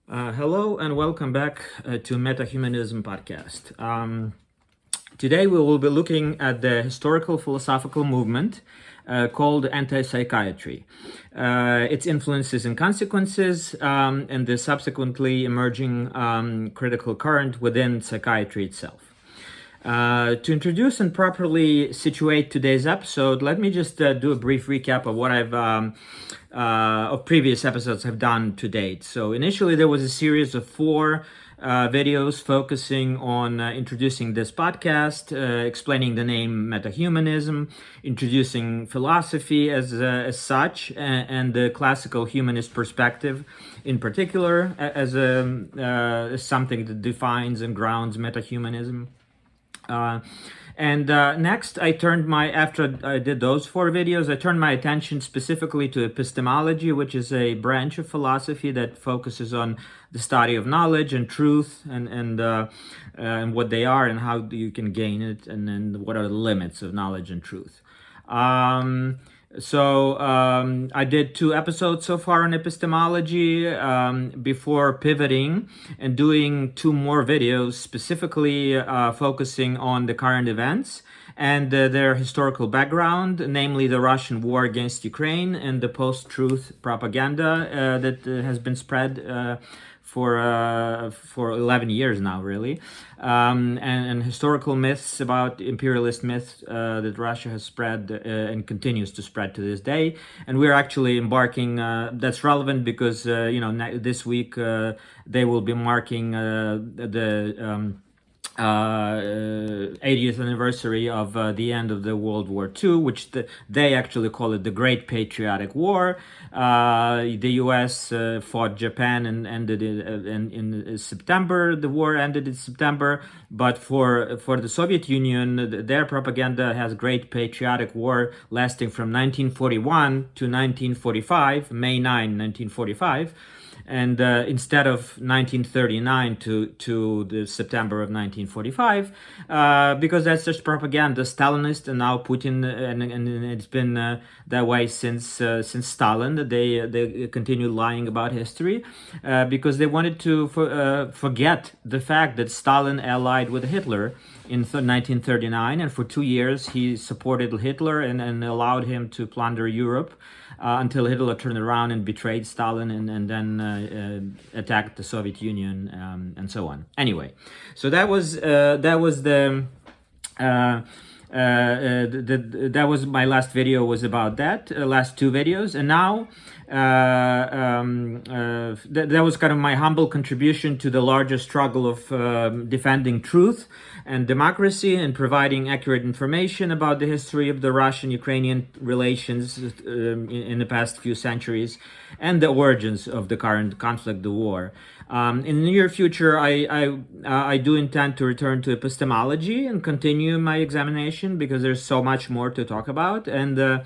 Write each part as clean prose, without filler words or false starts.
Hello and welcome back to Metahumanism podcast. Today we will be looking at the historical philosophical movement called anti-psychiatry, its influences and consequences, and the subsequently emerging critical current within psychiatry itself. To introduce and properly situate today's episode, let me just do a brief recap of what of previous episodes I've done to date. So initially there was a series of four videos focusing on introducing this podcast, explaining the name metahumanism, introducing philosophy as such, and the classical humanist perspective in particular as something that defines and grounds metahumanism. Next, after I did those four videos, I turned my attention specifically to epistemology, which is a branch of philosophy that focuses on the study of knowledge and truth and what they are and how you can gain it, and then what are the limits of knowledge and truth. I did 2 episodes so far on epistemology before pivoting and doing 2 more videos specifically focusing on the current events and their historical background, namely the Russian war against Ukraine and the post-truth propaganda that has been spread for 11 years now, really, and historical myths about imperialist myths that Russia has spread and continues to spread to this day. And we're actually embarking. That's relevant because this week they will be marking the 80th anniversary of the end of the World War II, which they actually call it the Great Patriotic War. The U.S. fought Japan and ended it in September. The war ended in September, but for the Soviet Union, their propaganda has Great Patriotic War lasting from 1941 to 1945, May 9, 1945. And instead of 1939 to the September of 1945, because that's just propaganda, Stalinist, and now Putin, and it's been that way since Stalin. That they continued lying about history because they wanted to forget the fact that Stalin allied with Hitler in 1939, and for 2 years he supported Hitler and allowed him to plunder Europe. Until Hitler turned around and betrayed Stalin and then attacked the Soviet Union and so on. Anyway, so that was that was my last video was about that, last 2 videos, and now that was kind of my humble contribution to the larger struggle of defending truth and democracy and providing accurate information about the history of the Russian-Ukrainian relations in the past few centuries and the origins of the current conflict, the war. In the near future, I do intend to return to epistemology and continue my examination because there's so much more to talk about, and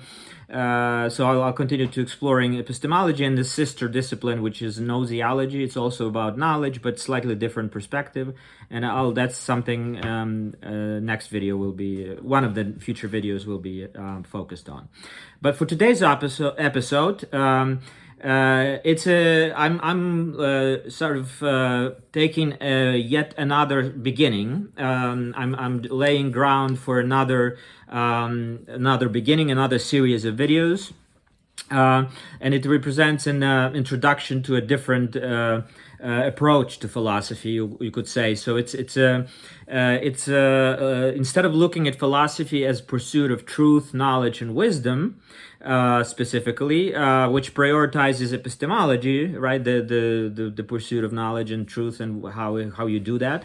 so I'll continue to exploring epistemology and the sister discipline, which is gnoseology. It's also about knowledge, but slightly different perspective, and that's something next video will be, one of the future videos will be focused on. But for today's episode, I'm sort of taking yet another beginning. I'm laying ground for another beginning, another series of videos, and it represents an introduction to a different approach to philosophy, you could say. So it's instead of looking at philosophy as pursuit of truth, knowledge, and wisdom, specifically, which prioritizes epistemology, right? The pursuit of knowledge and truth and how you do that.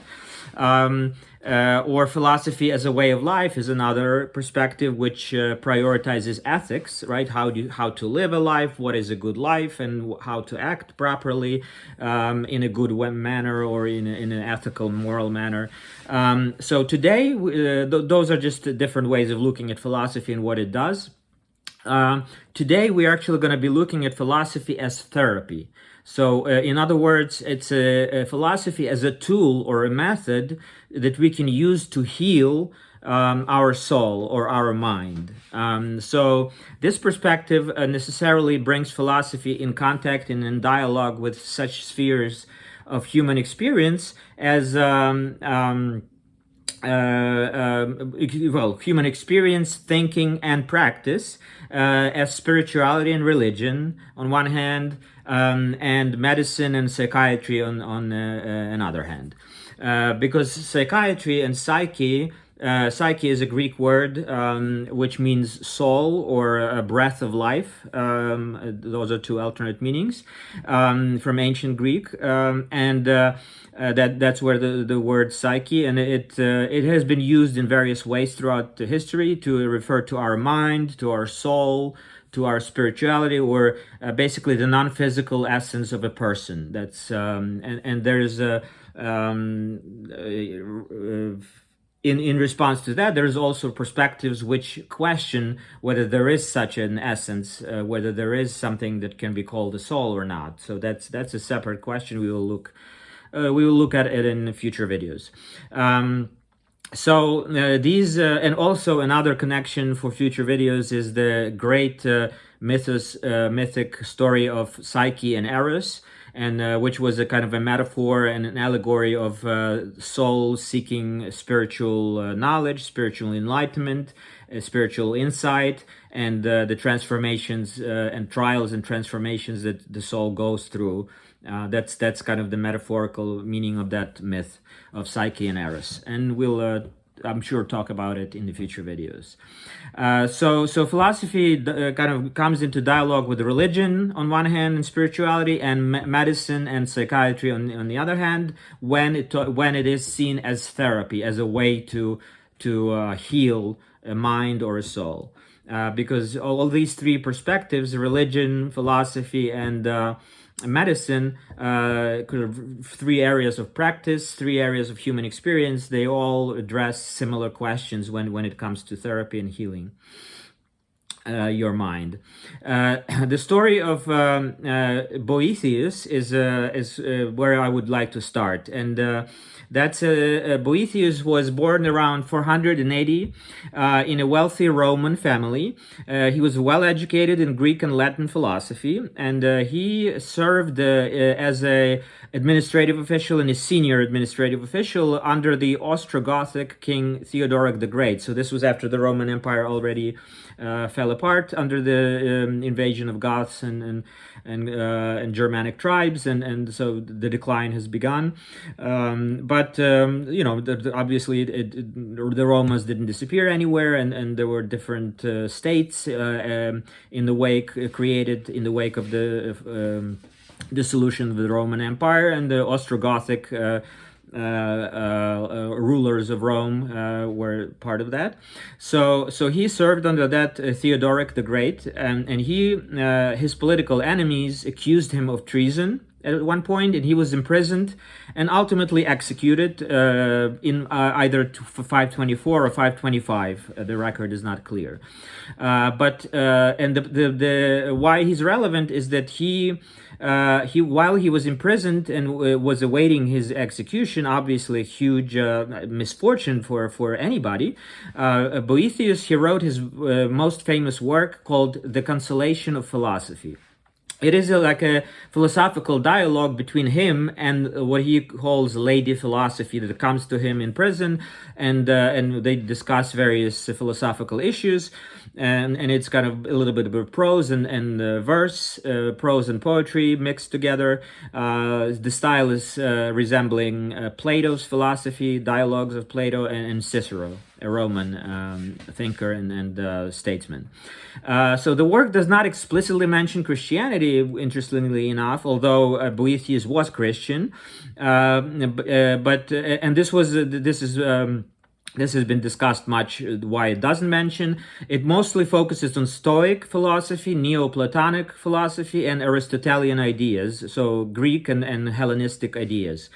Or philosophy as a way of life is another perspective which prioritizes ethics, right? How to live a life, what is a good life, and how to act properly in a good manner or in an ethical, moral manner. So today, those are just different ways of looking at philosophy and what it does. Today, we're actually going to be looking at philosophy as therapy. So, in other words, it's a philosophy as a tool or a method that we can use to heal our soul or our mind. So this perspective necessarily brings philosophy in contact and in dialogue with such spheres of human experience as human experience, thinking, and practice, as spirituality and religion on one hand, and medicine and psychiatry on another hand. Because psychiatry and psyche is a Greek word which means soul or a breath of life. Those are two alternate meanings from ancient Greek, and that's where the word psyche, and it has been used in various ways throughout the history to refer to our mind, to our soul, to our spirituality, or basically the non-physical essence of a person. That's and there's a in response to that, there's also perspectives which question whether there is such an essence, whether there is something that can be called a soul or not. So that's a separate question. We will look at it in future videos. So these and also another connection for future videos is the great mythic story of Psyche and Eros, and which was a kind of a metaphor and an allegory of soul seeking spiritual knowledge, spiritual enlightenment, spiritual insight, and the transformations and trials and transformations that the soul goes through. That's kind of the metaphorical meaning of that myth of Psyche and Eros, and we'll I'm sure talk about it in the future videos. So philosophy kind of comes into dialogue with religion on one hand and spirituality, and medicine and psychiatry on the other hand, when it is seen as therapy, as a way to heal a mind or a soul. Because all these three perspectives, religion, philosophy, and medicine, three areas of practice, three areas of human experience, they all address similar questions when it comes to therapy and healing your mind. The story of Boethius is where I would like to start, and that's Boethius was born around 480 in a wealthy Roman family. He was well educated in Greek and Latin philosophy, and he served as a administrative official and a senior administrative official under the Ostrogothic king Theodoric the Great. So this was after the Roman Empire already fell apart under the invasion of Goths and Germanic tribes, and so the decline has begun. But obviously the Romans didn't disappear anywhere, and there were different states in the wake created in the wake of the dissolution of the Roman Empire, and the Ostrogothic rulers of Rome were part of that. So he served under that Theodoric the Great, and his political enemies accused him of treason at one point, and he was imprisoned and ultimately executed in either 524 or 525. The record is not clear, but the why he's relevant is that he while he was imprisoned and was awaiting his execution, obviously a huge misfortune for anybody, Boethius, he wrote his most famous work called The Consolation of Philosophy. It is like a philosophical dialogue between him and what he calls lady philosophy that comes to him in prison, and they discuss various philosophical issues, and it's kind of a little bit of prose and verse, prose and poetry mixed together. The style is resembling Plato's philosophy, dialogues of Plato and Cicero, a Roman thinker and statesman. So the work does not explicitly mention Christianity, interestingly enough, although Boethius was Christian. This has been discussed much, why it doesn't mention. It mostly focuses on Stoic philosophy, Neoplatonic philosophy, and Aristotelian ideas, so Greek and Hellenistic ideas.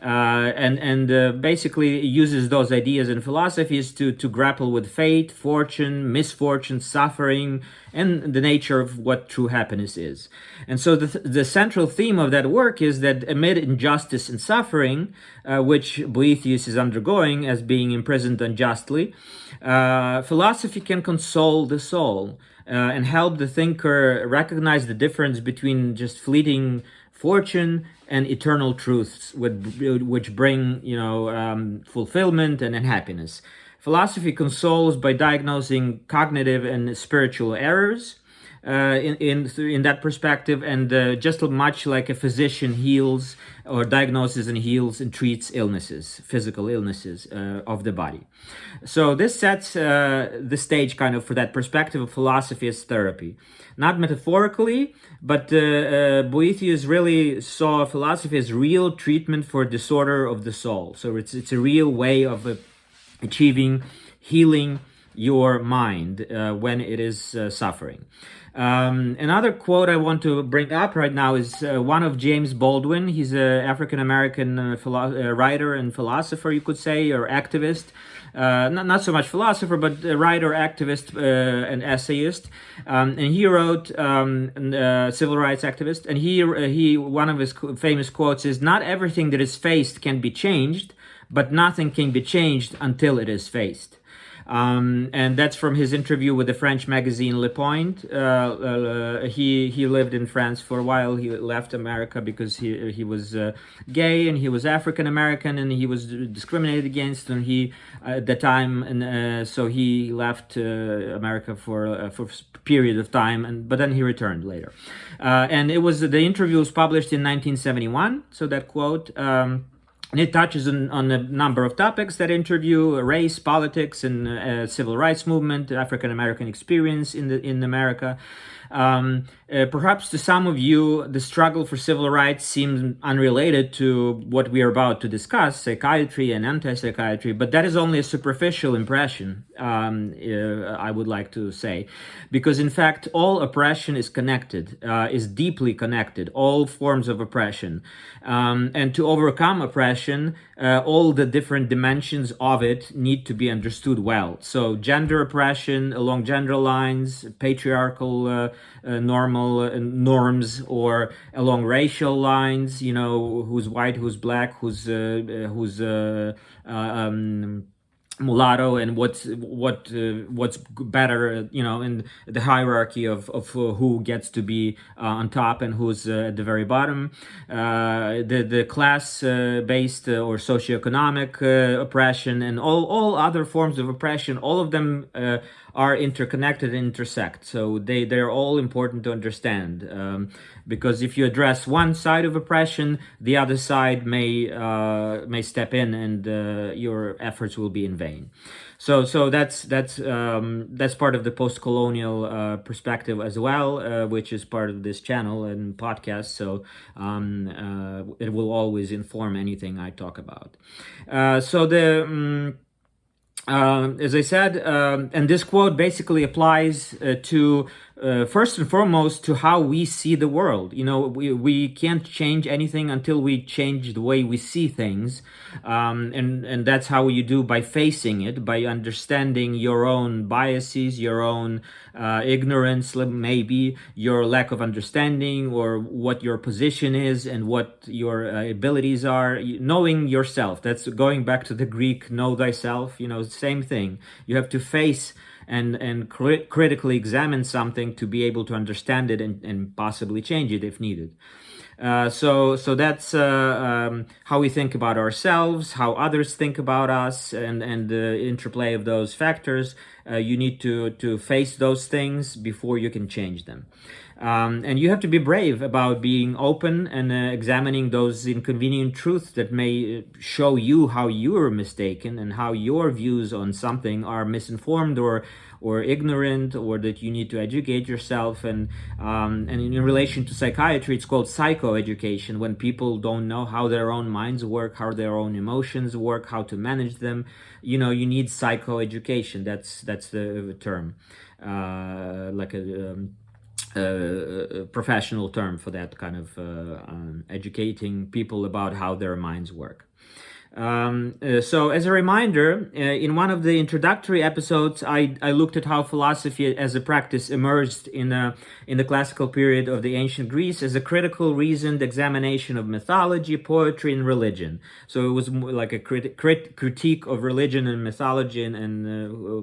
and basically uses those ideas and philosophies to grapple with fate, fortune, misfortune, suffering, and the nature of what true happiness is. And so the central theme of that work is that amid injustice and suffering, which Boethius is undergoing as being imprisoned unjustly, philosophy can console the soul and help the thinker recognize the difference between just fleeting fortune and eternal truths which bring, fulfillment and happiness. Philosophy consoles by diagnosing cognitive and spiritual errors in that perspective, and just much like a physician heals or diagnoses and heals and treats illnesses, physical illnesses of the body. So this sets the stage kind of for that perspective of philosophy as therapy. Not metaphorically, but Boethius really saw philosophy as real treatment for disorder of the soul. So it's a real way of achieving healing your mind when it is suffering. Another quote I want to bring up right now is one of James Baldwin. He's an African-American writer and philosopher, you could say, or activist. Not so much philosopher, but a writer, activist, and essayist. And he wrote, civil rights activist, and he one of his famous quotes is, "Not everything that is faced can be changed, but nothing can be changed until it is faced." And that's from his interview with the French magazine Le Point. He lived in France for a while. He left America because he was gay and he was African American and he was discriminated against, and he at the time, and so he left America for a period of time, but then he returned later. And the interview was published in 1971. So that quote. And it touches on a number of topics, that interview: race, politics, and civil rights movement, African American experience in America. Perhaps to some of you, the struggle for civil rights seems unrelated to what we are about to discuss, psychiatry and anti-psychiatry, but that is only a superficial impression, I would like to say, because in fact, all oppression is connected, is deeply connected, all forms of oppression. And to overcome oppression, all the different dimensions of it need to be understood well. So gender oppression along gender lines, patriarchal norms, or along racial lines, who's white, who's black, who's mulatto, and what's better, in the hierarchy of who gets to be on top and who's at the very bottom. The class based or socioeconomic oppression, and all other forms of oppression, all of them are interconnected and intersect. So they're all important to understand, because if you address one side of oppression, the other side may step in, and your efforts will be in vain. So that's part of the post-colonial perspective as well, which is part of this channel and podcast. So it will always inform anything I talk about. As I said, and this quote basically applies to first and foremost to how we see the world. We can't change anything until we change the way we see things, and that's how you do, by facing it, by understanding your own biases, your own ignorance, maybe your lack of understanding, or what your position is and what your abilities are. Knowing yourself, that's going back to the Greek know thyself, same thing. You have to face and critically examine something to be able to understand it and possibly change it if needed. So that's how we think about ourselves, how others think about us, and the interplay of those factors. You need to face those things before you can change them. And you have to be brave about being open and examining those inconvenient truths that may show you how you're mistaken and how your views on something are misinformed or ignorant, or that you need to educate yourself. And in relation to psychiatry, it's called psychoeducation, when people don't know how their own minds work, how their own emotions work, how to manage them. You need psychoeducation. That's the term, like a professional term for that kind of educating people about how their minds work. So as a reminder, in one of the introductory episodes, I looked at how philosophy as a practice emerged in the classical period of the ancient Greece as a critical, reasoned examination of mythology, poetry, and religion. So it was like a critique of religion and mythology, and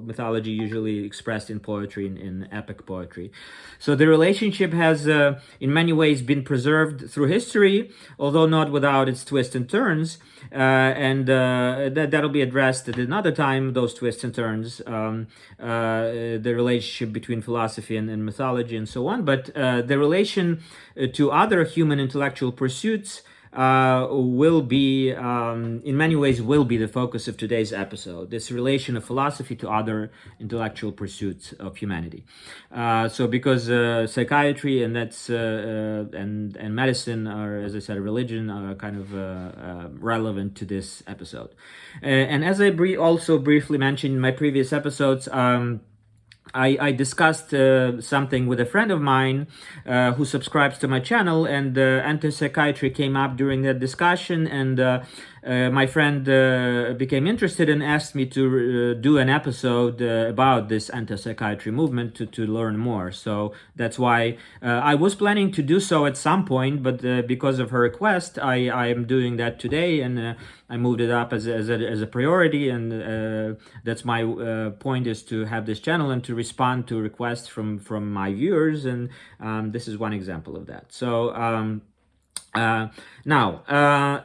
mythology usually expressed in poetry, in epic poetry. So the relationship has, in many ways, been preserved through history, although not without its twists and turns. And that'll be addressed at another time, those twists and turns, the relationship between philosophy and mythology and so on. But the relation to other human intellectual pursuits will be, in many ways, will be the focus of today's episode. This relation of philosophy to other intellectual pursuits of humanity. So, because psychiatry and and medicine are, as I said, religion are kind of relevant to this episode. And as I also briefly mentioned in my previous episodes, I discussed something with a friend of mine who subscribes to my channel, and anti-psychiatry came up during that discussion, and my friend became interested and asked me to do an episode about this anti-psychiatry movement to learn more. So that's why I was planning to do so at some point, but because of her request, I am doing that today, and I moved it up as a priority, and that's my point, is to have this channel and to respond to requests from my viewers, and this is one example of that. So now,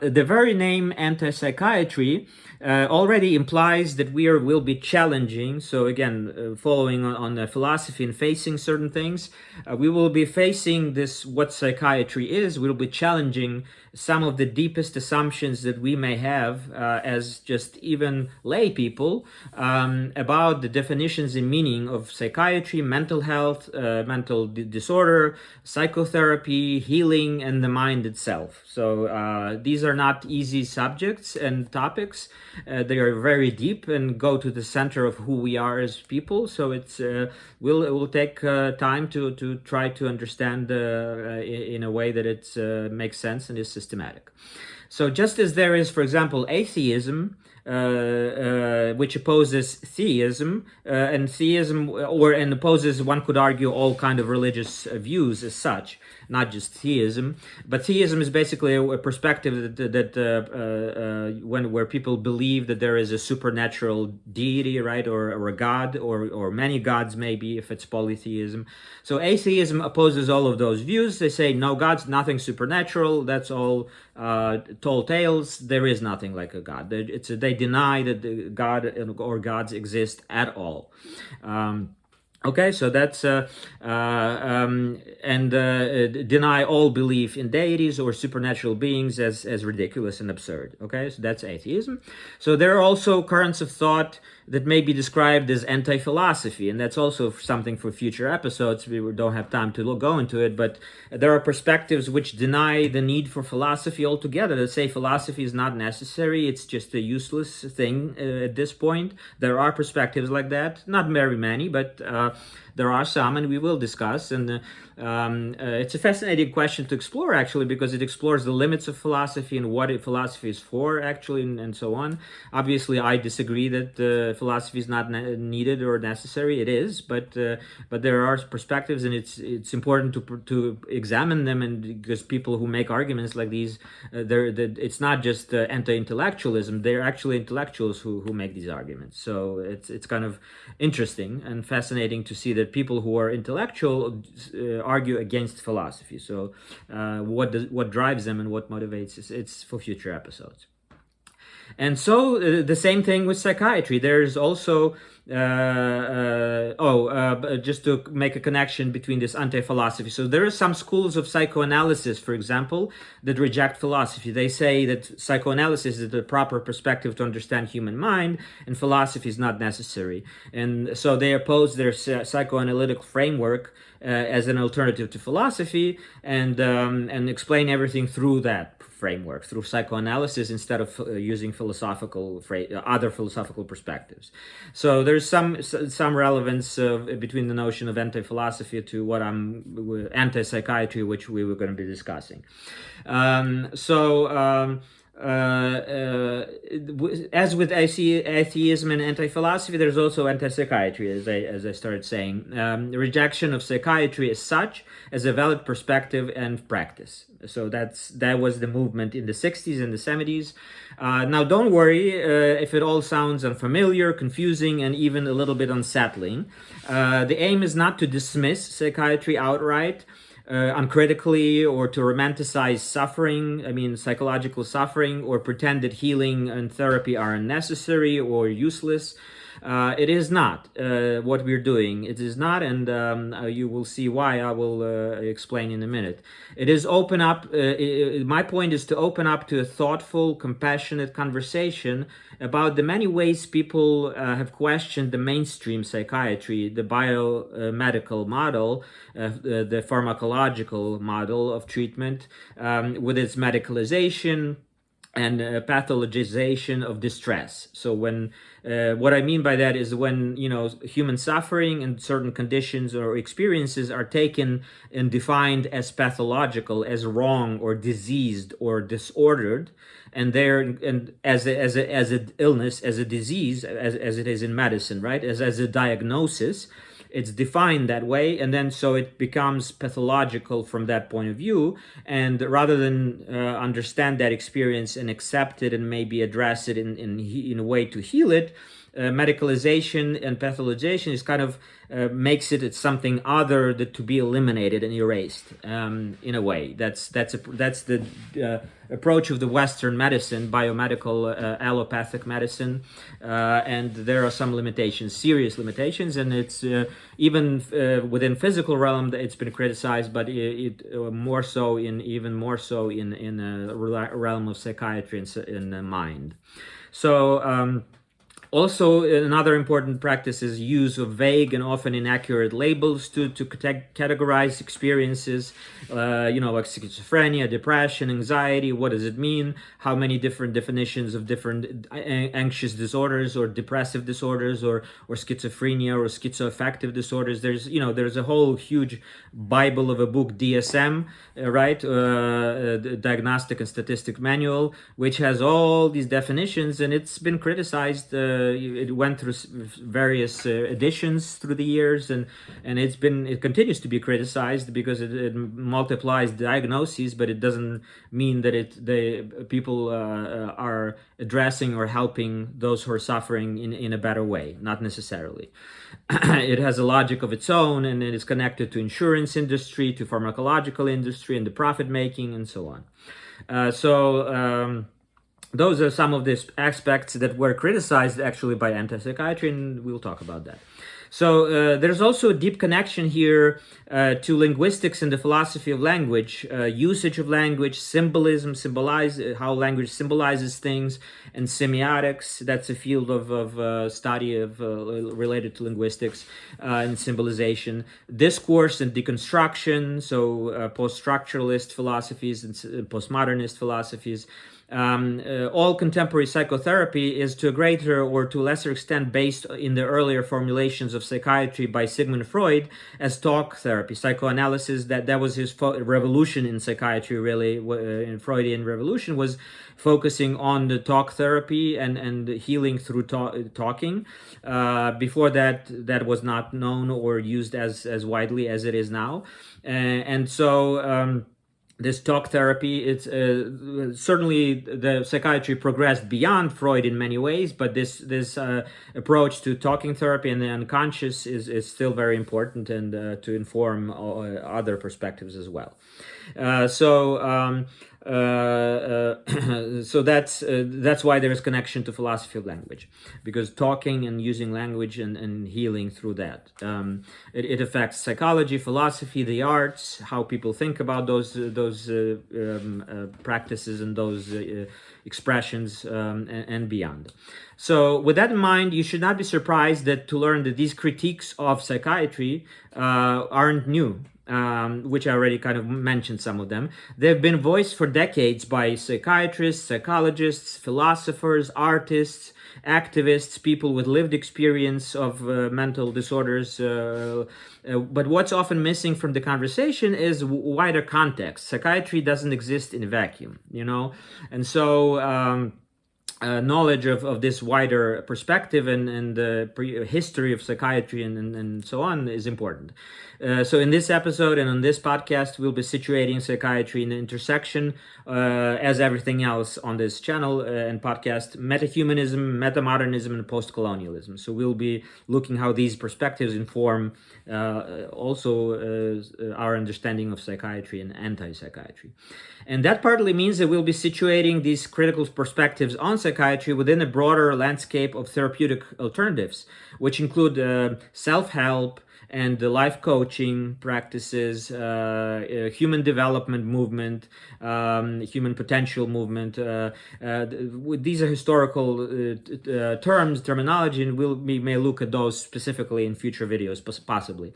the very name anti-psychiatry already implies that we will be challenging. So again, following on the philosophy and facing certain things, we will be facing this, what psychiatry is. We'll be challenging some of the deepest assumptions that we may have as just even lay people about the definitions and meaning of psychiatry, mental health, mental disorder, psychotherapy, healing, and the mind itself. So these are not easy subjects and topics. They are very deep and go to the center of who we are as people. So it will take time to try to understand in a way that it makes sense and is systematic. So just as there is, for example, atheism, which opposes theism, and theism, and opposes, one could argue, all kind of religious views as such, not just theism. But theism is basically a perspective that where people believe that there is a supernatural deity, right, or a god, or many gods, maybe, if it's polytheism. So atheism opposes all of those views. They say no gods, nothing supernatural. That's all tall tales. There is nothing like a god. They deny that the god or gods exist at all. Okay, so that's deny all belief in deities or supernatural beings as ridiculous and absurd. Okay, so that's atheism. So there are also currents of thought that may be described as anti-philosophy, and that's also something for future episodes. We don't have time to go into it, but there are perspectives which deny the need for philosophy altogether, that say philosophy is not necessary, it's just a useless thing at this point. There are perspectives like that, not very many, but there are some, and we will discuss. And it's a fascinating question to explore, actually, because it explores the limits of philosophy and what philosophy is for, actually, and so on. Obviously, I disagree that philosophy is not needed or necessary. It is, but there are perspectives, and it's important to examine them, and because people who make arguments like these, it's not just anti-intellectualism. They're actually intellectuals who make these arguments. So it's kind of interesting and fascinating to see that people who are intellectual argue against philosophy. So what drives them and what motivates it's for future episodes. And so the same thing with psychiatry. There's also just to make a connection between this anti-philosophy. So there are some schools of psychoanalysis, for example, that reject philosophy. They say that psychoanalysis is the proper perspective to understand human mind, and philosophy is not necessary. And so they oppose their psychoanalytic framework as an alternative to philosophy, and explain everything through that framework, through psychoanalysis, instead of using other philosophical perspectives. So there's some relevance between the notion of anti-philosophy to what anti-psychiatry, which we were going to be discussing. As with atheism and anti-philosophy, there's also anti-psychiatry, as I started saying. The rejection of psychiatry as such, as a valid perspective and practice. So that was the movement in the 60s and the 70s. Now, don't worry if it all sounds unfamiliar, confusing, and even a little bit unsettling. The aim is not to dismiss psychiatry outright, uncritically, or to romanticize suffering, psychological suffering, or pretend that healing and therapy are unnecessary or useless. It is not what we're doing. It is not, and you will see why. I will explain in a minute. It is open up. My point is to open up to a thoughtful, compassionate conversation about the many ways people have questioned the mainstream psychiatry, the biomedical model, the pharmacological model of treatment, with its medicalization and pathologization of distress. So what I mean by that is when human suffering and certain conditions or experiences are taken and defined as pathological, as wrong or diseased or disordered, and as an illness, as a disease, as it is in medicine, right? As a diagnosis. It's defined that way, and then so it becomes pathological from that point of view. And rather than understand that experience and accept it and maybe address it in a way to heal it, medicalization and pathologization is kind of makes it something other to be eliminated and erased. In a way, that's the approach of the Western medicine, biomedical allopathic medicine, and there are some limitations, serious limitations, and it's even within physical realm it's been criticized, but even more so in the realm of psychiatry and in the mind. So. Also, another important practice is use of vague and often inaccurate labels to categorize experiences, like schizophrenia, depression, anxiety. What does it mean? How many different definitions of different anxious disorders or depressive disorders or schizophrenia or schizoaffective disorders? There's a whole huge Bible of a book, DSM, right? The Diagnostic and Statistic Manual, which has all these definitions, and it's been criticized. It went through various editions through the years, and it continues to be criticized because it multiplies diagnoses, but it doesn't mean that the people are addressing or helping those who are suffering in a better way. Not necessarily. It has a logic of its own, and it is connected to insurance industry, to pharmacological industry, and the profit making, and so on. Those are some of the aspects that were criticized actually by anti-psychiatry, and we'll talk about that. So there's also a deep connection here to linguistics and the philosophy of language, usage of language, symbolism, how language symbolizes things, and semiotics. That's a field of study related to linguistics and symbolization. Discourse and deconstruction, so post-structuralist philosophies and postmodernist philosophies. All contemporary psychotherapy is to a greater or to a lesser extent based in the earlier formulations of psychiatry by Sigmund Freud as talk therapy, psychoanalysis. That was his revolution in psychiatry, really. In Freudian revolution was focusing on the talk therapy and healing through talking. Before that was not known or used as widely as it is now, and so. This talk therapy, it's certainly the psychiatry progressed beyond Freud in many ways, but this approach to talking therapy and the unconscious is still very important, and to inform other perspectives as well. So that's why there is connection to philosophy of language, because talking and using language and healing through that. It affects psychology, philosophy, the arts, how people think about those practices and those expressions and beyond. So with that in mind, you should not be surprised to learn that these critiques of psychiatry aren't new. which I already kind of mentioned some of them. They've been voiced for decades by psychiatrists, psychologists, philosophers, artists, activists, people with lived experience of mental disorders. But what's often missing from the conversation is wider context. Psychiatry doesn't exist in a vacuum, and so knowledge of this wider perspective and the history of psychiatry and so on is important. So in this episode and on this podcast, we'll be situating psychiatry in the intersection, as everything else on this channel and podcast, metahumanism, metamodernism, and post-colonialism. So we'll be looking how these perspectives inform also our understanding of psychiatry and anti-psychiatry. And that partly means that we'll be situating these critical perspectives on psychiatry within a broader landscape of therapeutic alternatives, which include self-help and the life coaching practices, human development movement, human potential movement. These are historical terminology, and we may look at those specifically in future videos, possibly.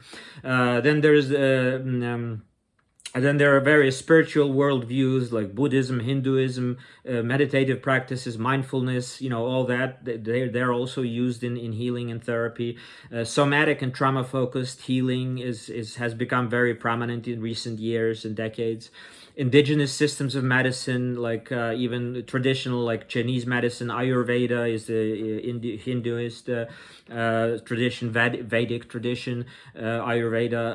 And then there are various spiritual worldviews like Buddhism, Hinduism, meditative practices, mindfulness, all that. They're also used in healing and therapy. Somatic and trauma-focused healing has become very prominent in recent years and decades. Indigenous systems of medicine, like even traditional, like Chinese medicine, Ayurveda is the Hinduist tradition, Vedic tradition, Ayurveda,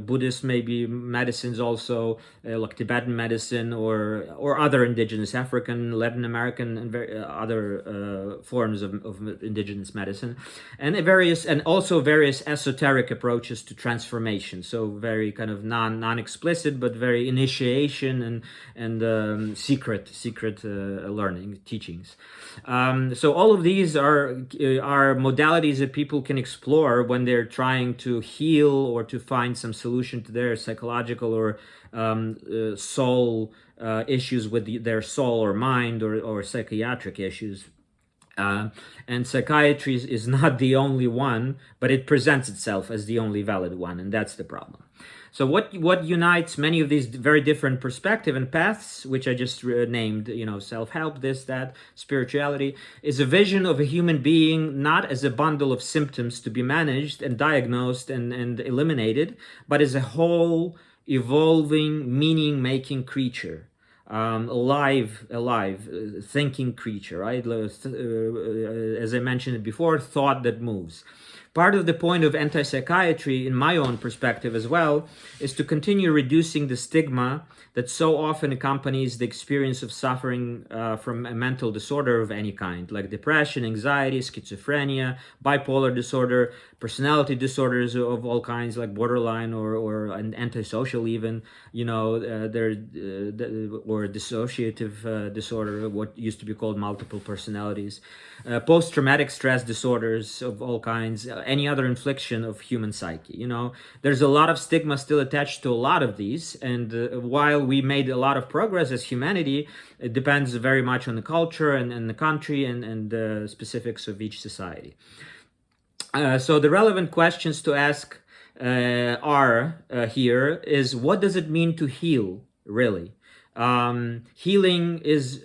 Buddhist maybe medicines also, like Tibetan medicine or other indigenous, African, Latin American, and other forms of indigenous medicine, and also various esoteric approaches to transformation. So very kind of non-explicit, but very initiation and secret learning teachings. So all of these are modalities that people can explore when they're trying to heal or to find some solution to their psychological or soul issues with their soul or mind or psychiatric issues. And psychiatry is not the only one, but it presents itself as the only valid one, and that's the problem. So what unites many of these very different perspectives and paths, which I just named, self-help, this, that, spirituality, is a vision of a human being not as a bundle of symptoms to be managed and diagnosed and eliminated, but as a whole, evolving, meaning-making creature. Alive, thinking creature, right? As I mentioned before, thought that moves. Part of the point of anti-psychiatry, in my own perspective as well, is to continue reducing the stigma that so often accompanies the experience of suffering from a mental disorder of any kind, like depression, anxiety, schizophrenia, bipolar disorder, personality disorders of all kinds, like borderline or an antisocial even, or dissociative disorder, what used to be called multiple personalities, post-traumatic stress disorders of all kinds, any other infliction of human psyche. There's a lot of stigma still attached to a lot of these, and while we made a lot of progress as humanity, it depends very much on the culture and the country and the specifics of each society. So the relevant questions to ask are here is, what does it mean to heal, really? Healing is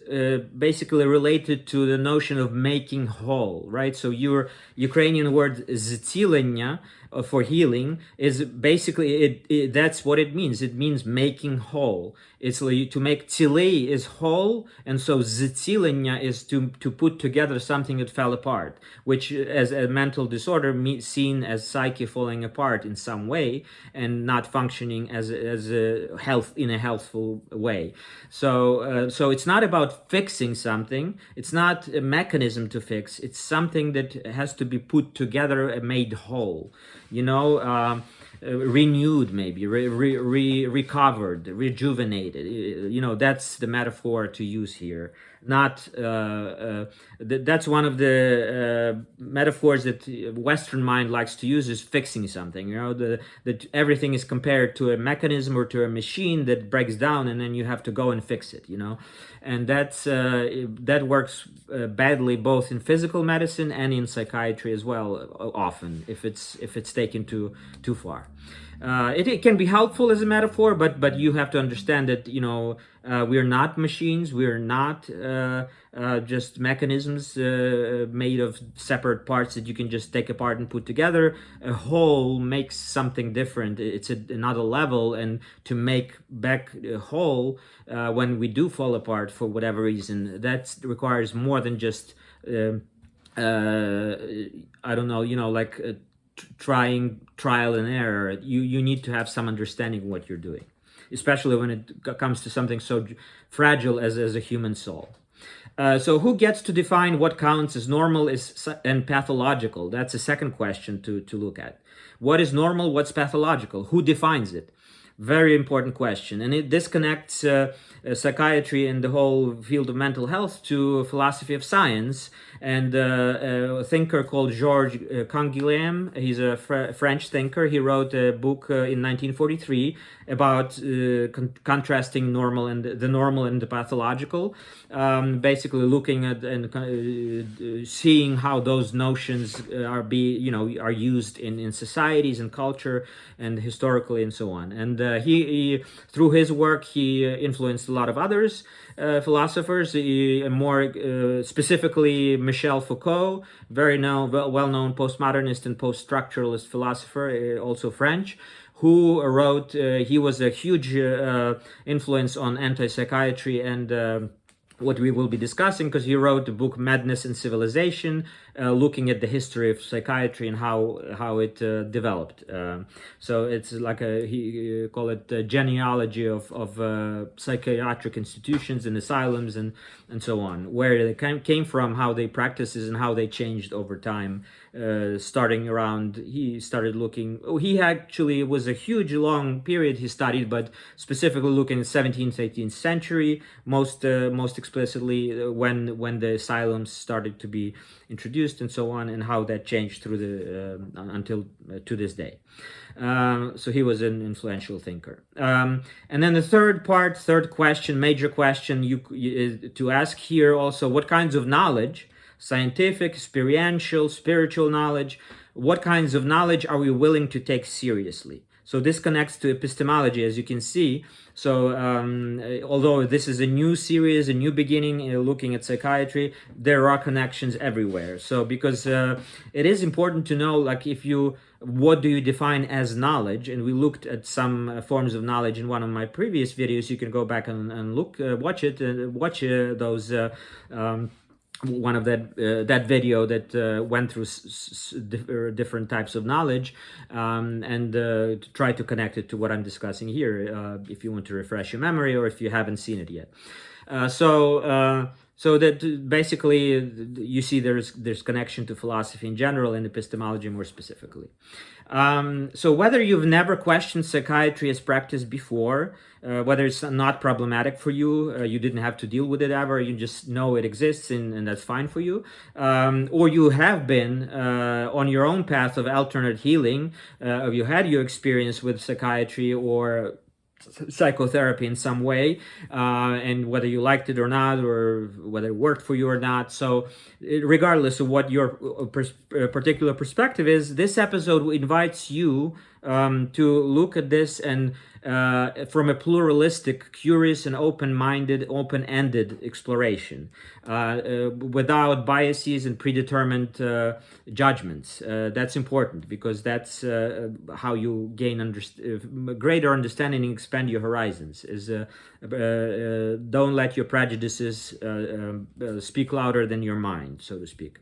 basically related to the notion of making whole, right? So your Ukrainian word zcilenia for healing is basically that's what it means. It means making whole. It's like to make tile is whole, and so zcilenia is to put together something that fell apart, which as a mental disorder seen as psyche falling apart in some way and not functioning as a health in a healthful way. So it's not about fixing something. It's not a mechanism to fix. It's something that has to be put together and made whole. Renewed, maybe recovered, rejuvenated. That's the metaphor to use here. Not that's one of the metaphors that Western mind likes to use, is fixing something. That everything is compared to a mechanism or to a machine that breaks down, and then you have to go and fix it. And that works badly both in physical medicine and in psychiatry as well. Often, if it's taken too far. It can be helpful as a metaphor, but you have to understand that, you know, we're not machines. We're not just mechanisms made of separate parts that you can just take apart and put together. A whole makes something different. It's another level, and to make back a whole when we do fall apart for whatever reason, that requires more than just I don't know, you know, like trial and error. You need to have some understanding of what you're doing, especially when it comes to something so fragile as a human soul. So who gets to define what counts as normal and pathological? That's a second question to look at. What is normal? What's pathological? Who defines it? Very important question. And it disconnects psychiatry and the whole field of mental health to philosophy of science. And a thinker called Georges Canguilhem, he's a French thinker. He wrote a book in 1943 about contrasting normal and the normal and the pathological, basically looking at and seeing how those notions are used in societies and culture and historically and so on. And he through his work, he influenced a lot of others philosophers, more specifically Michel Foucault, very well-known postmodernist and post-structuralist philosopher, also French, who wrote, he was a huge influence on anti-psychiatry and what we will be discussing, because he wrote the book Madness and Civilization, looking at the history of psychiatry and how it developed. So it's like he call it the genealogy of psychiatric institutions and asylums and so on, where they came from, how they practices and how they changed over time. Starting around, he started looking. He actually was a huge long period he studied, but specifically looking at 17th, 18th century, most explicitly when the asylums started to be introduced and so on, and how that changed through the until to this day. So he was an influential thinker. And then the third question, major question you to ask here also: what kinds of knowledge? Scientific, experiential, spiritual knowledge. What kinds of knowledge are we willing to take seriously? So this connects to epistemology, as you can see. So although this is a new series, a new beginning looking at psychiatry, there are connections everywhere. So because it is important to know, like, what do you define as knowledge? And we looked at some forms of knowledge in one of my previous videos. You can go back and watch those. One of that video that went through different types of knowledge, and to try to connect it to what I'm discussing here, if you want to refresh your memory or if you haven't seen it yet. So that basically you see there's connection to philosophy in general and epistemology more specifically. So whether you've never questioned psychiatry as practice before, whether it's not problematic for you, you didn't have to deal with it ever, you just know it exists and that's fine for you, or you have been on your own path of alternate healing, or you had your experience with psychiatry or psychotherapy in some way, and whether you liked it or not, or whether it worked for you or not. So regardless of what your particular perspective is, this episode invites you to look at this and from a pluralistic, curious and open-minded, open-ended exploration, without biases and predetermined judgments. That's important, because that's how you gain greater understanding and expand your horizons. Don't let your prejudices speak louder than your mind, so to speak.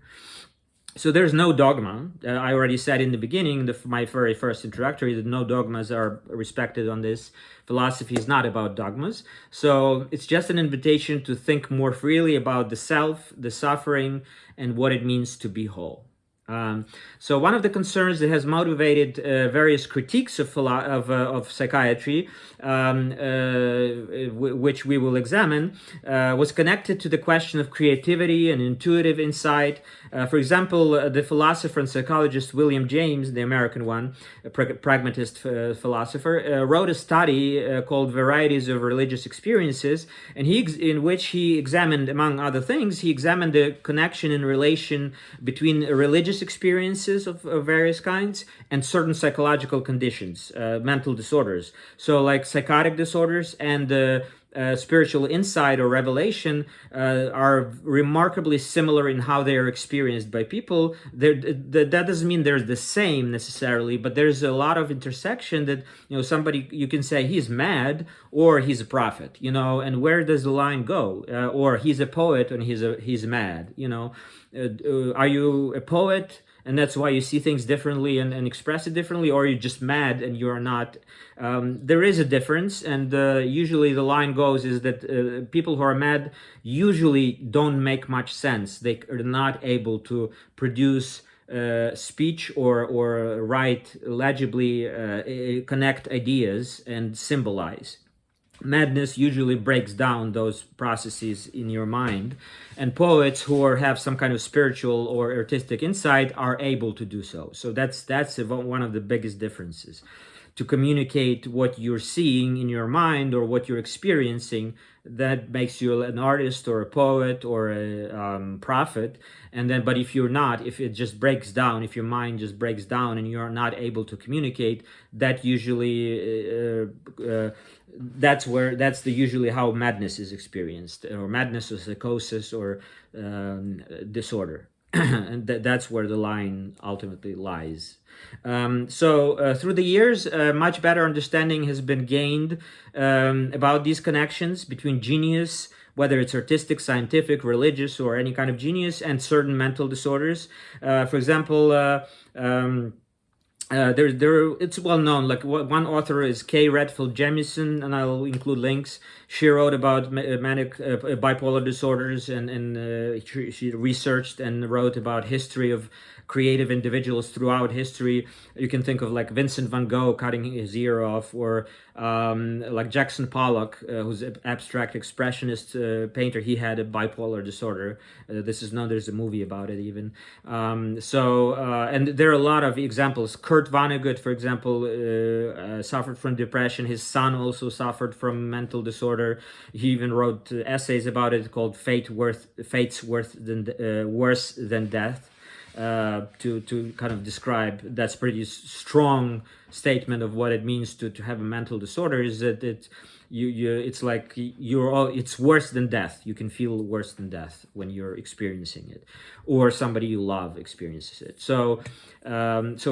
So there's no dogma. I already said in the beginning, my very first introductory, that no dogmas are respected on this. Philosophy is not about dogmas. So it's just an invitation to think more freely about the self, the suffering, and what it means to be whole. So one of the concerns that has motivated various critiques of psychiatry, which we will examine, was connected to the question of creativity and intuitive insight, For example, the philosopher and psychologist William James, the American one, a pragmatist philosopher, wrote a study called Varieties of Religious Experiences, and in which he examined, among other things, he examined the connection and relation between religious experiences of various kinds and certain psychological conditions, mental disorders. So like psychotic disorders and spiritual insight or revelation are remarkably similar in how they are experienced by people. That doesn't mean they're the same necessarily, but there's a lot of intersection that, somebody, you can say he's mad or he's a prophet, and where does the line go? Or he's a poet and he's mad, are you a poet and that's why you see things differently and express it differently, or you're just mad and you're not? There is a difference, and usually the line goes is that people who are mad usually don't make much sense. They are not able to produce speech or write legibly, connect ideas and symbolize. Madness usually breaks down those processes in your mind, and poets who have some kind of spiritual or artistic insight are able to do so. So that's one of the biggest differences. To communicate what you're seeing in your mind or what you're experiencing, that makes you an artist or a poet or a prophet. But if you're not, if it just breaks down, if your mind just breaks down and you're not able to communicate, that usually that's usually how madness is experienced, or madness or psychosis or disorder. And that's where the line ultimately lies. So through the years, much better understanding has been gained about these connections between genius, whether it's artistic, scientific, religious, or any kind of genius, and certain mental disorders. For example, it's well known. Like one author is Kay Redfield Jamieson, and I'll include links. She wrote about manic bipolar disorders, and she researched and wrote about history of creative individuals throughout history. You can think of like Vincent van Gogh cutting his ear off, or like Jackson Pollock, who's an abstract expressionist painter. He had a bipolar disorder. This is known. There's a movie about it even. And there are a lot of examples. Kurt Vonnegut, for example, suffered from depression. His son also suffered from mental disorder. He even wrote essays about it called Fate's Worse Than Death. To kind of describe, that's pretty strong statement of what it means to have a mental disorder, is that it's like it's worse than death. You can feel worse than death when you're experiencing it, or somebody you love experiences it. So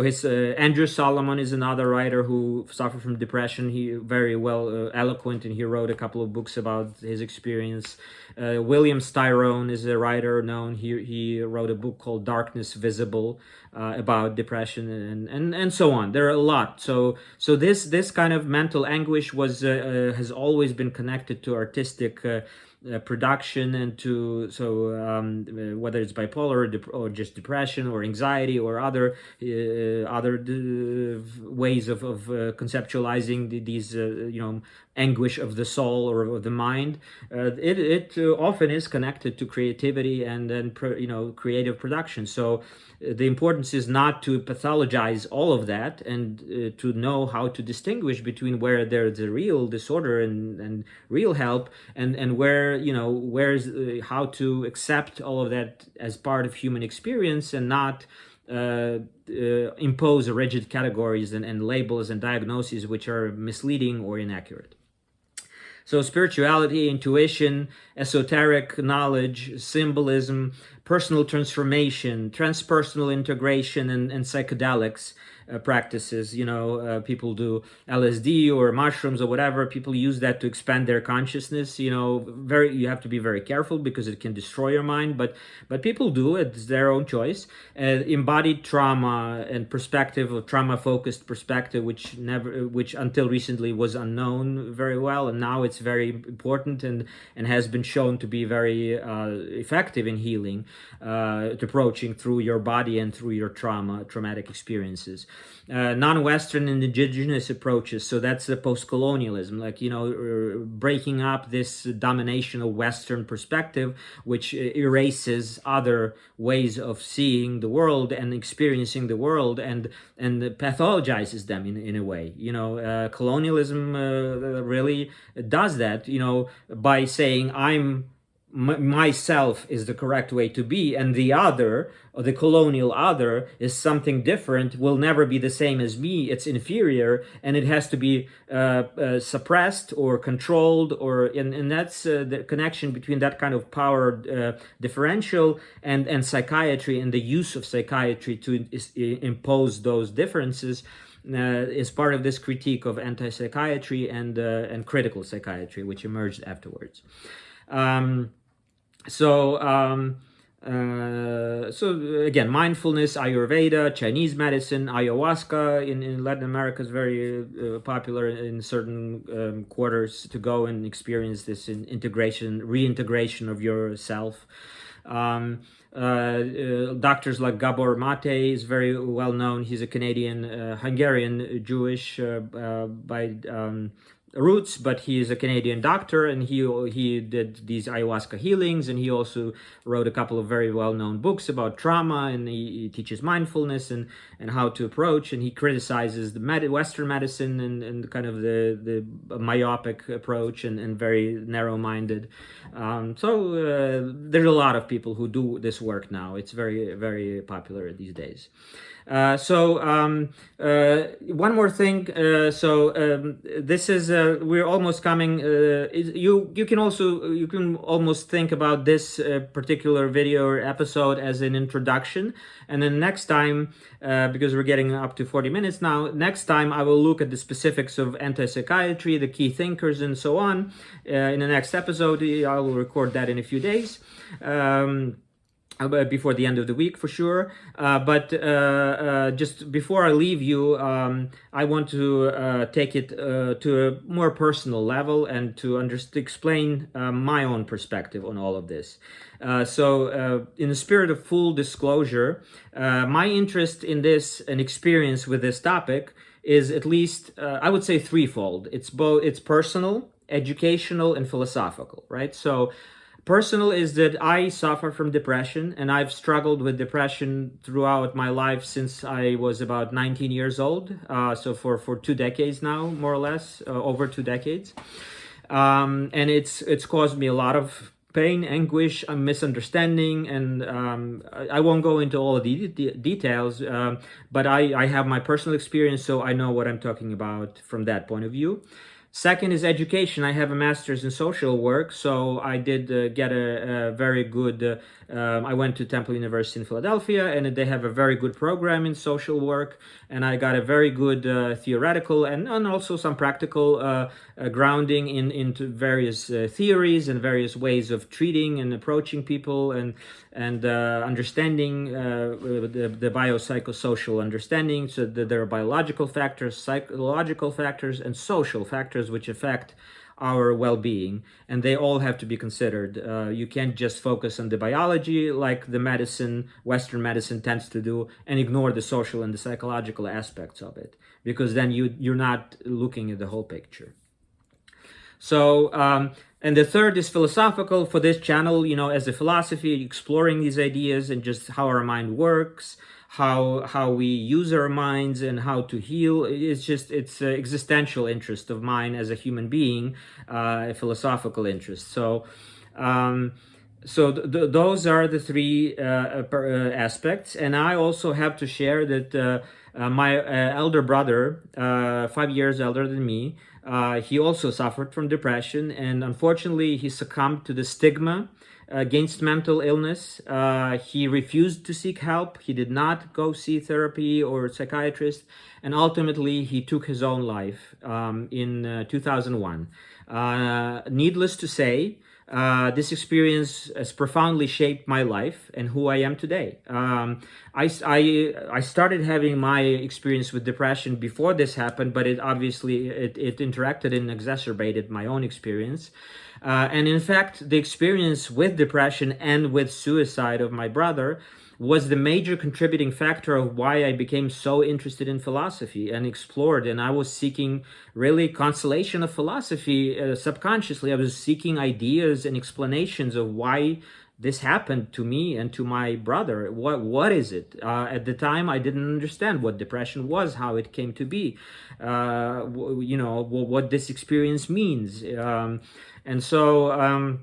his Andrew Solomon is another writer who suffered from depression. He very well eloquent, and he wrote a couple of books about his experience. William Styrone is a writer known. He wrote a book called Darkness Visible about depression, and so on. There are a lot. So this kind of mental anguish has always been connected to artistic production, and to whether it's bipolar or just depression or anxiety or other ways of conceptualizing these anguish of the soul or of the mind. It often is connected to creativity and then creative production. So the importance is not to pathologize all of that, and to know how to distinguish between where there's a real disorder and real help, and where's how to accept all of that as part of human experience, and not impose rigid categories and labels and diagnoses which are misleading or inaccurate. So spirituality, intuition, esoteric knowledge, symbolism, personal transformation, transpersonal integration, and psychedelics practices. People do LSD or mushrooms or whatever. People use that to expand their consciousness. You have to be very careful because it can destroy your mind. But people do it. It's their own choice. Embodied trauma and perspective, or trauma-focused perspective, which until recently was unknown very well, and now it's very important and has been shown to be very effective in healing, approaching through your body and through your traumatic experiences. non-Western and indigenous approaches. So that's the post-colonialism, like, breaking up this domination of Western perspective, which erases other ways of seeing the world and experiencing the world, and pathologizes them in a way. Colonialism really does that, by saying myself is the correct way to be, and the other, or the colonial other, is something different, will never be the same as me, it's inferior, and it has to be suppressed or controlled, and that's the connection between that kind of power differential and psychiatry, and the use of psychiatry to impose those differences is part of this critique of anti-psychiatry and critical psychiatry, which emerged afterwards. So again, mindfulness, Ayurveda, Chinese medicine, ayahuasca in Latin America is very popular in certain quarters, to go and experience this reintegration of yourself. Doctors like Gabor Mate is very well known. He's a Canadian, Hungarian Jewish by roots, but he is a Canadian doctor, and he did these ayahuasca healings, and he also wrote a couple of very well-known books about trauma, and he teaches mindfulness and how to approach, and he criticizes the Western medicine and kind of the myopic approach and very narrow-minded. So there's a lot of people who do this work now. It's very, very popular these days. One more thing. This is we're almost coming. You can almost think about this particular video or episode as an introduction, and then next time, because we're getting up to 40 minutes now, next time I will look at the specifics of anti-psychiatry, the key thinkers, and so on. In the next episode, I will record that in a few days. Before the end of the week, for sure. But just before I leave you, I want to take it to a more personal level and to explain my own perspective on all of this. In the spirit of full disclosure, my interest in this and experience with this topic is at least, I would say, threefold. It's personal, educational, and philosophical, right? So personal is that I suffer from depression, and I've struggled with depression throughout my life since I was about 19 years old. So for 2 decades now, more or less, over 2 decades. And it's caused me a lot of pain, anguish, misunderstanding, and I won't go into all of the details, but I have my personal experience, so I know what I'm talking about from that point of view. Second is education. I have a master's in social work, so I did get a very good, I went to Temple University in Philadelphia, and they have a very good program in social work, and I got a very good theoretical and also some practical grounding into various theories and various ways of treating and approaching people, and understanding the biopsychosocial understanding, so that there are biological factors, psychological factors, and social factors which affect our well-being, and they all have to be considered. You can't just focus on the biology like the Western medicine tends to do, and ignore the social and the psychological aspects of it, because then you're not looking at the whole picture. So, and the third is philosophical. For this channel, as a philosophy, exploring these ideas and just how our mind works, how we use our minds, and how to heal. It's an existential interest of mine as a human being, a philosophical interest. So those are the three aspects. And I also have to share that my elder brother, 5 years elder than me, he also suffered from depression, and unfortunately he succumbed to the stigma against mental illness. He refused to seek help. He did not go see therapy or psychiatrist, and ultimately he took his own life in 2001. Needless to say, this experience has profoundly shaped my life and who I am today. I started having my experience with depression before this happened, but it obviously interacted and exacerbated my own experience. And in fact, the experience with depression and with suicide of my brother was the major contributing factor of why I became so interested in philosophy and explored. And I was seeking really consolation of philosophy subconsciously. I was seeking ideas and explanations of why this happened to me and to my brother. What is it? At the time, I didn't understand what depression was, how it came to be, what this experience means, and so.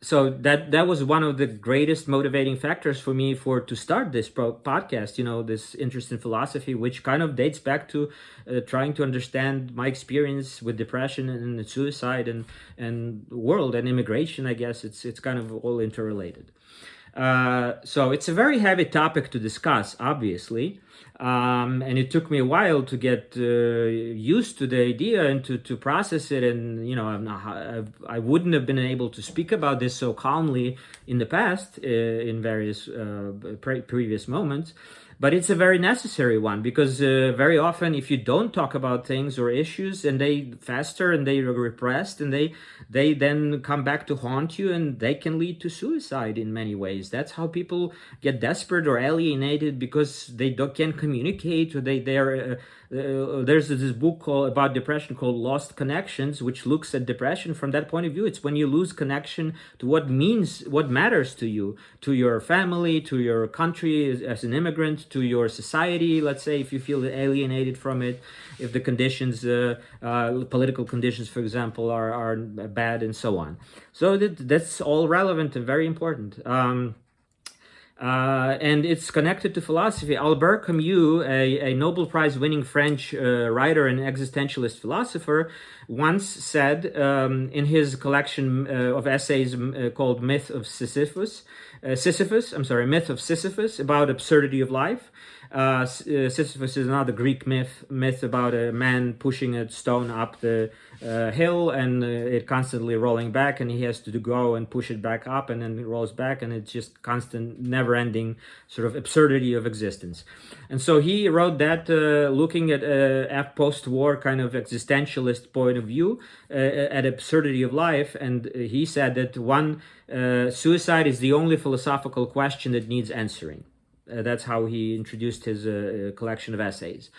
So that was one of the greatest motivating factors for me to start this podcast, this interest in philosophy, which kind of dates back to trying to understand my experience with depression and suicide and world and immigration. I guess it's kind of all interrelated. So it's a very heavy topic to discuss, obviously, and it took me a while to get used to the idea and to process it. And I wouldn't have been able to speak about this so calmly in the past, in various previous moments. But it's a very necessary one, because very often if you don't talk about things or issues, and they fester and they are repressed, and they then come back to haunt you, and they can lead to suicide in many ways. That's how people get desperate or alienated, because they can't communicate, or there's this book about depression called Lost Connections, which looks at depression from that point of view. It's when you lose connection to what matters to you, to your family, to your country as an immigrant, to your society. Let's say if you feel alienated from it, if the conditions, political conditions, for example, are bad, and so on. So that's all relevant and very important. And it's connected to philosophy. Albert Camus, a Nobel Prize winning French writer and existentialist philosopher, once said in his collection of essays called Myth of Sisyphus, Myth of Sisyphus, about absurdity of life. Sisyphus is another Greek myth about a man pushing a stone up the hill, and it constantly rolling back, and he has to go and push it back up, and then it rolls back, and it's just constant, never-ending sort of absurdity of existence. And so he wrote that looking at a post-war kind of existentialist point of view at absurdity of life, and he said that suicide is the only philosophical question that needs answering. That's how he introduced his collection of essays.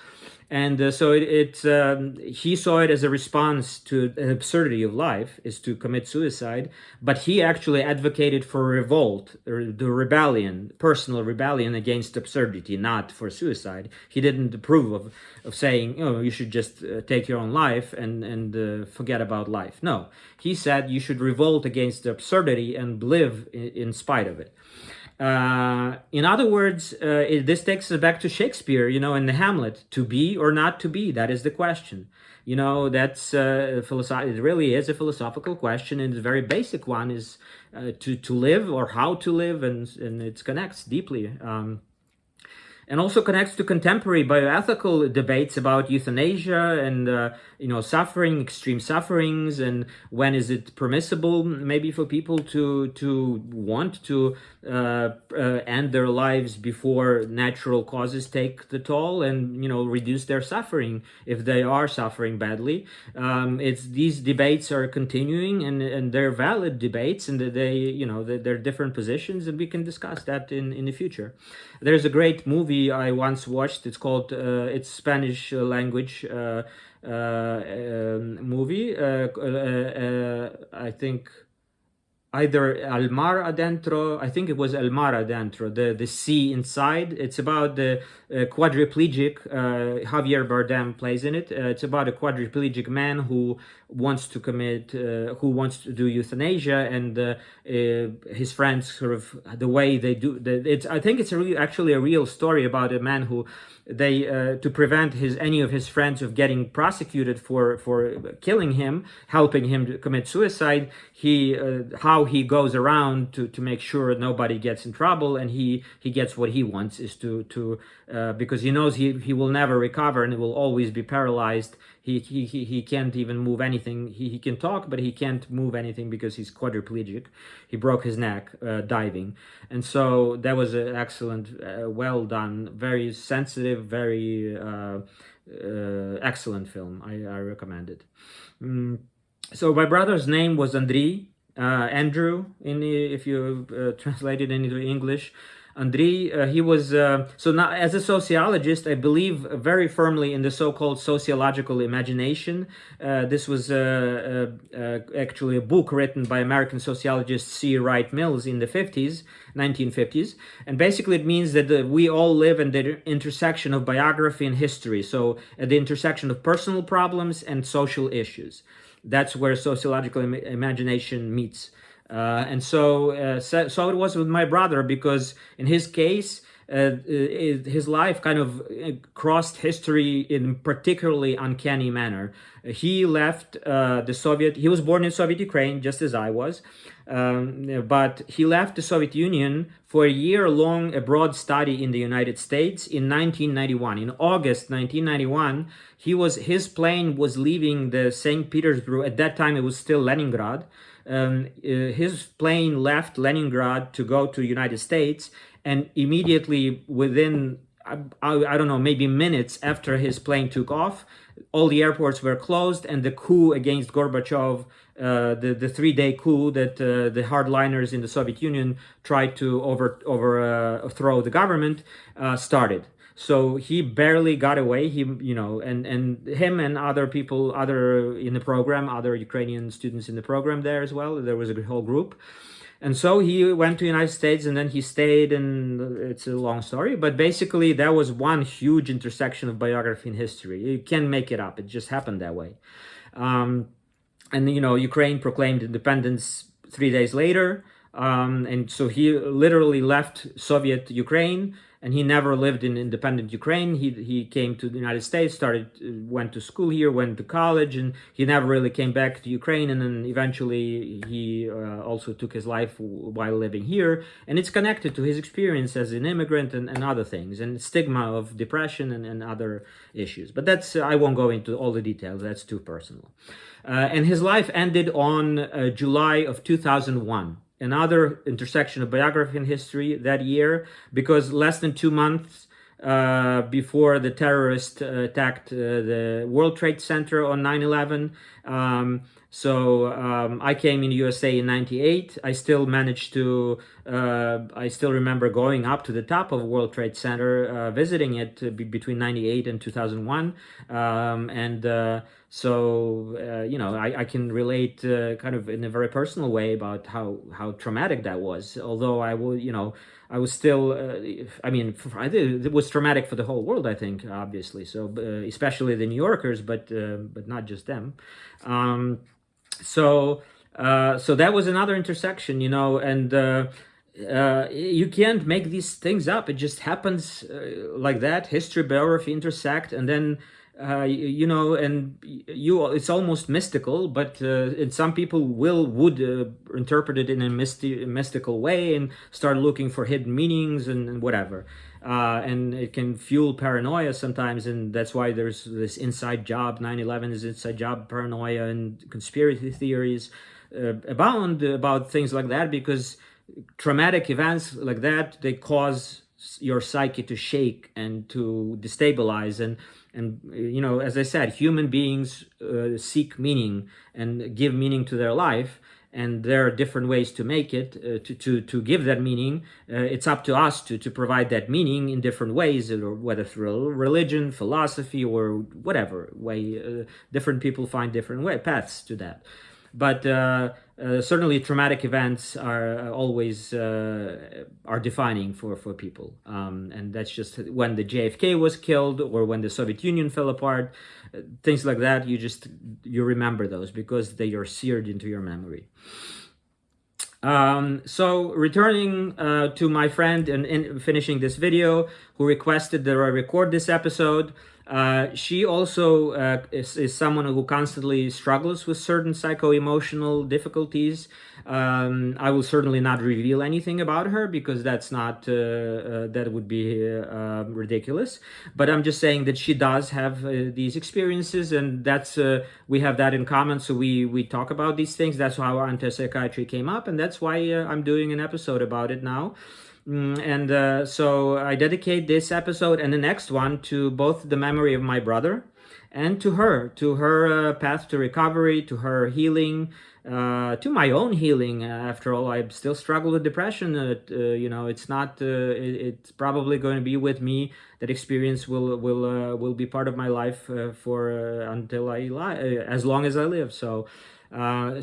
And so he saw it as a response to the absurdity of life, is to commit suicide, but he actually advocated for revolt, or the rebellion, personal rebellion against absurdity, not for suicide. He didn't approve of saying, you should just take your own life and forget about life. No, he said you should revolt against the absurdity and live in spite of it. In other words, this takes us back to Shakespeare, in the Hamlet. To be or not to be, that is the question. That's it really is a philosophical question, and the very basic one is to live, or how to live, and it connects deeply. And also connects to contemporary bioethical debates about euthanasia and suffering, extreme sufferings, and when is it permissible maybe for people to want to end their lives before natural causes take the toll, and reduce their suffering if they are suffering badly. These debates are continuing, and they're valid debates, and they're different positions, and we can discuss that in the future. There's a great movie I once watched. It's called it's Spanish language movie. I think either El Mar Adentro. I think it was El Mar Adentro, the sea inside. It's about the quadriplegic. Javier Bardem plays in it. It's about a quadriplegic man who wants to do euthanasia, and his friends sort of the way they do. I think it's actually a real story about a man who to prevent any of his friends of getting prosecuted for killing him, helping him to commit suicide. How he goes around to make sure nobody gets in trouble, and he gets what he wants, is to because he knows he will never recover, and he will always be paralyzed. He can't even move anything. He can talk, but he can't move anything because he's quadriplegic. He broke his neck diving. And so that was an excellent, well done, very sensitive, very excellent film. I recommend it. So my brother's name was Andrew, if you translate it into English. Andrei, he was, so now as a sociologist, I believe very firmly in the so-called sociological imagination. This was actually a book written by American sociologist C. Wright Mills in the 1950s. And basically it means that we all live in the intersection of biography and history. So at the intersection of personal problems and social issues. That's where sociological imagination meets. So it was with my brother, because in his case, his life kind of crossed history in particularly uncanny manner. He left the Soviet. He was born in Soviet Ukraine, just as I was, but he left the Soviet Union for a year-long abroad study in the United States in 1991. In August 1991, his plane was leaving the St. Petersburg. At that time, it was still Leningrad. His plane left Leningrad to go to United States, and immediately within, I don't know, maybe minutes after his plane took off, all the airports were closed, and the coup against Gorbachev, the 3-day coup that the hardliners in the Soviet Union tried to overthrow the government, started. So he barely got away. And him and other people, in the program, other Ukrainian students in the program there as well. There was a whole group. And so he went to the United States, and then he stayed, and it's a long story. But basically, that was one huge intersection of biography and history. You can't make it up. It just happened that way. Ukraine proclaimed independence 3 days later. And so he literally left Soviet Ukraine, and he never lived in independent Ukraine. He came to the United States, went to school here, went to college, and he never really came back to Ukraine. And then eventually he also took his life while living here. And it's connected to his experience as an immigrant and other things, and stigma of depression and other issues. But I won't go into all the details. That's too personal. And his life ended on July of 2001. Another intersection of biography and history that year, because less than 2 months before the terrorists attacked the World Trade Center on 9/11. I came in the USA in 98. I still managed to, I still remember going up to the top of World Trade Center, visiting it between 98 and 2001. I can relate kind of in a very personal way about how traumatic that was. Although I was still, it was traumatic for the whole world, I think, obviously. So, especially the New Yorkers, but not just them. So that was another intersection, and you can't make these things up. It just happens like that. History, biography intersect, and then it's almost mystical, but and some people would interpret it in a mystical way and start looking for hidden meanings and whatever. And it can fuel paranoia sometimes, and that's why there's this inside job. 9/11 is inside job paranoia, and conspiracy theories abound about things like that, because traumatic events like that, they cause your psyche to shake and to destabilize. And as I said, human beings seek meaning and give meaning to their life, and there are different ways to make it, to give that meaning. It's up to us to provide that meaning in different ways, or whether through religion, philosophy, or whatever way. Different people find different paths to that. But certainly traumatic events are always are defining for people. And that's just when the JFK was killed, or when the Soviet Union fell apart, things like that. You remember those because they are seared into your memory. So returning to my friend and finishing this video, who requested that I record this episode. She also is someone who constantly struggles with certain psycho-emotional difficulties. I will certainly not reveal anything about her, because that's not that would be ridiculous. But I'm just saying that she does have these experiences, and that's we have that in common. So we talk about these things. That's how anti-psychiatry came up, and that's why I'm doing an episode about it now. So I dedicate this episode and the next one to both the memory of my brother and to her path to recovery, to her healing, to my own healing. After all, I still struggle with depression. You know, it's not. It's probably going to be with me. That experience will be part of my life for until as long as I live. So. I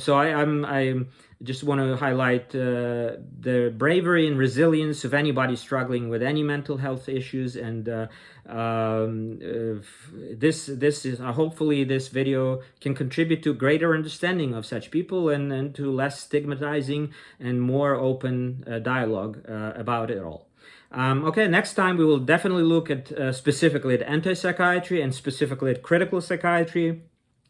just want to highlight the bravery and resilience of anybody struggling with any mental health issues, and this is hopefully this video can contribute to greater understanding of such people, and to less stigmatizing and more open dialogue about it all. Okay, next time we will definitely look at specifically at anti-psychiatry and specifically at critical psychiatry,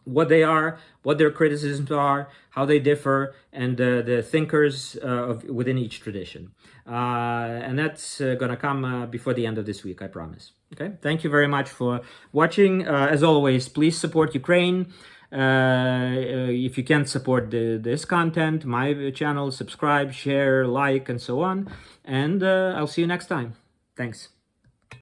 what they are, what their criticisms are, how they differ, and the thinkers within each tradition. And that's going to come before the end of this week, I promise. Okay, thank you very much for watching. As always, please support Ukraine. If you can't support this content, my channel, subscribe, share, like, and so on. And I'll see you next time. Thanks.